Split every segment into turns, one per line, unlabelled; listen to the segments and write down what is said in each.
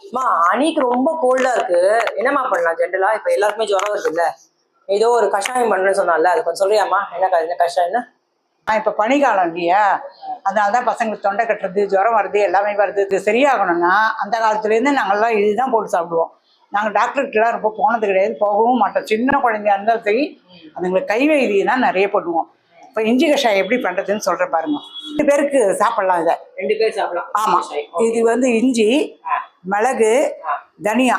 அம்மா அணிக்கு ரொம்ப கோல்டா இருக்கு. என்னம்மா பண்ணலாம் ஜென்ரலா? இப்ப எல்லாருக்குமே ஜுரம் வருது இல்ல, ஏதோ ஒரு கஷாயம் பண்றேன்னு சொன்னால, அது கொஞ்சம் சொல்றியாம்மா? என்ன கஷாயம்?
இப்போ பனிக்காலம் இல்லையா, அதனால தான் பசங்களுக்கு தொண்டை கட்டுறது, ஜுரம் வருது, எல்லாமே வருது. இது சரியாகணும்னா அந்த காலத்துலேருந்து நாங்கள்லாம் இதுதான் போட்டு சாப்பிடுவோம். நாங்கள் டாக்டர்கிட்டலாம் ரொம்ப போனது கிடையாது, போகவும் மாட்டோம். சின்ன குழந்தையா இருந்தாலும் சரி, அதுங்களுக்கு கை வைத்தியை தான் நிறைய பண்ணுவோம். இப்போ இஞ்சி கஷாயம் எப்படி பண்ணுறதுன்னு சொல்கிறேன் பாருங்க. 2 பேருக்கு சாப்பிட்லாம் இதை.
2 பேர் சாப்பிடலாம்.
ஆமாம். இது வந்து இஞ்சி, மிளகு, தனியா.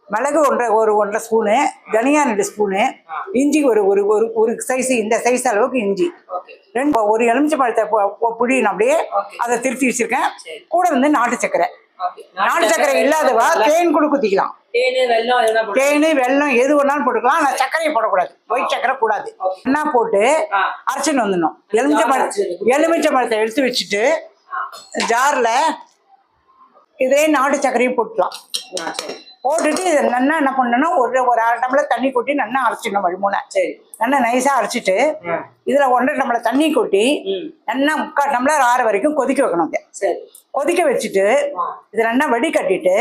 மிளகு ஒன்றரை ஸ்பூனு, தனியா 2 ஸ்பூனு, இஞ்சி ஒரு சைஸ், இந்த சைஸ் அளவுக்கு இஞ்சி. ஒரு எலுமிச்சை பழத்தை புழியணும் அப்படியே, அதை திருத்தி வச்சிருக்கேன். கூட வந்து நாட்டு சர்க்கரை. நாட்டு சர்க்கரை இல்லாதவா தேன் கூட குத்திக்கலாம். தேனு வெல்லம் எது வேணாலும் போட்டுக்கலாம். ஆனால் சர்க்கரையை போடக்கூடாது, ஒயிட் சர்க்கரை கூடாது. என்ன போட்டு அரைச்சின்னு வந்துடணும். எலுமிச்சை பழத்தை எடுத்து வச்சுட்டு ஜார்ல இதே நாட்டு சர்க்கரையும் போட்டுக்கலாம். போட்டுட்டு இதை நல்லா என்ன பண்ணணும்னா ஒரு 1/2 டம்ளர் தண்ணி கொட்டி நல்லா அரைச்சிடணும். வழிமூணை நல்லா நைஸா அரைச்சிட்டு இதுல 1.5 டம்ளர் தண்ணி கொட்டி நல்லா 3/4 டம்ளர் ஆற வரைக்கும் கொதிக்க வைக்கணும். கொதிக்க வச்சுட்டு இதை நல்லா வடிகட்டிட்டு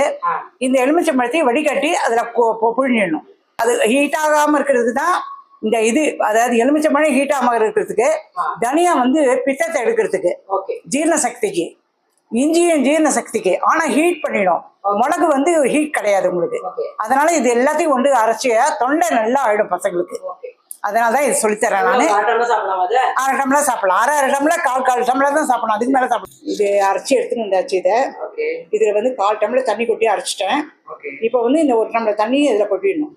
இந்த எலுமிச்சை பழத்தையும் வடிகட்டி அதுல புழிஞ்சிடணும். அது ஹீட் ஆகாம இருக்கிறதுக்கு தான் இந்த இது, அதாவது எலுமிச்சை பழம் ஹீட் ஆகாம இருக்கிறதுக்கு, தனியா வந்து பித்தத்தை எடுக்கிறதுக்கு, ஜீரண சக்திக்கு, இஞ்சியும் ஜீரண சக்திக்கு. ஆனா ஹீட் பண்ணிடும். மிளகு வந்து ஹீட் கிடையாது உங்களுக்கு. அதனால இது எல்லாத்தையும் கொண்டு அரைச்சி தொண்டை நல்லா ஆயிடும் பசங்களுக்கு. அதனாலதான் இது சொல்லித்தரேன் நானு. 1/2 டம்ளர் சாப்பிடலாம். 1/2 டம்ளர் 1/4 டம்ளர் தான் சாப்பிடணும், அதுக்கு மேல சாப்பிடணும். இது அரைச்சி எடுத்துன்னு வந்தாச்சு. இதுல வந்து 1/4 டம்ளர் தண்ணி கொட்டி அரைச்சிட்டேன். இப்ப வந்து இந்த 1 டம்ளர் தண்ணி இதுல கொட்டிடணும்.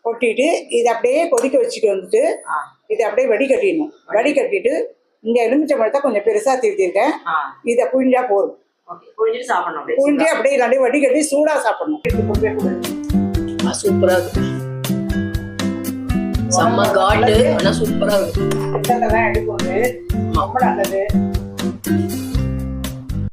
கொட்டிட்டு இதை அப்படியே கொதிக்க வச்சுட்டு வந்துட்டு இதை அப்படியே வடிகட்டிடணும். வடிகட்டிட்டு இந்த எலுமிச்சை பழத்தை கொஞ்சம் பெருசா திருத்திருக்கேன், இதை புழிஞ்சா போதும். புழிஞ்சு அப்படியே நல்லா வடிகட்டி சூடா சாப்பிடணும்.
சூப்பரா இருக்கு, செம்ம காட்டு, ஆனா சூப்பரா இருக்கு.
எடுக்கணும் ரொம்ப நல்லது.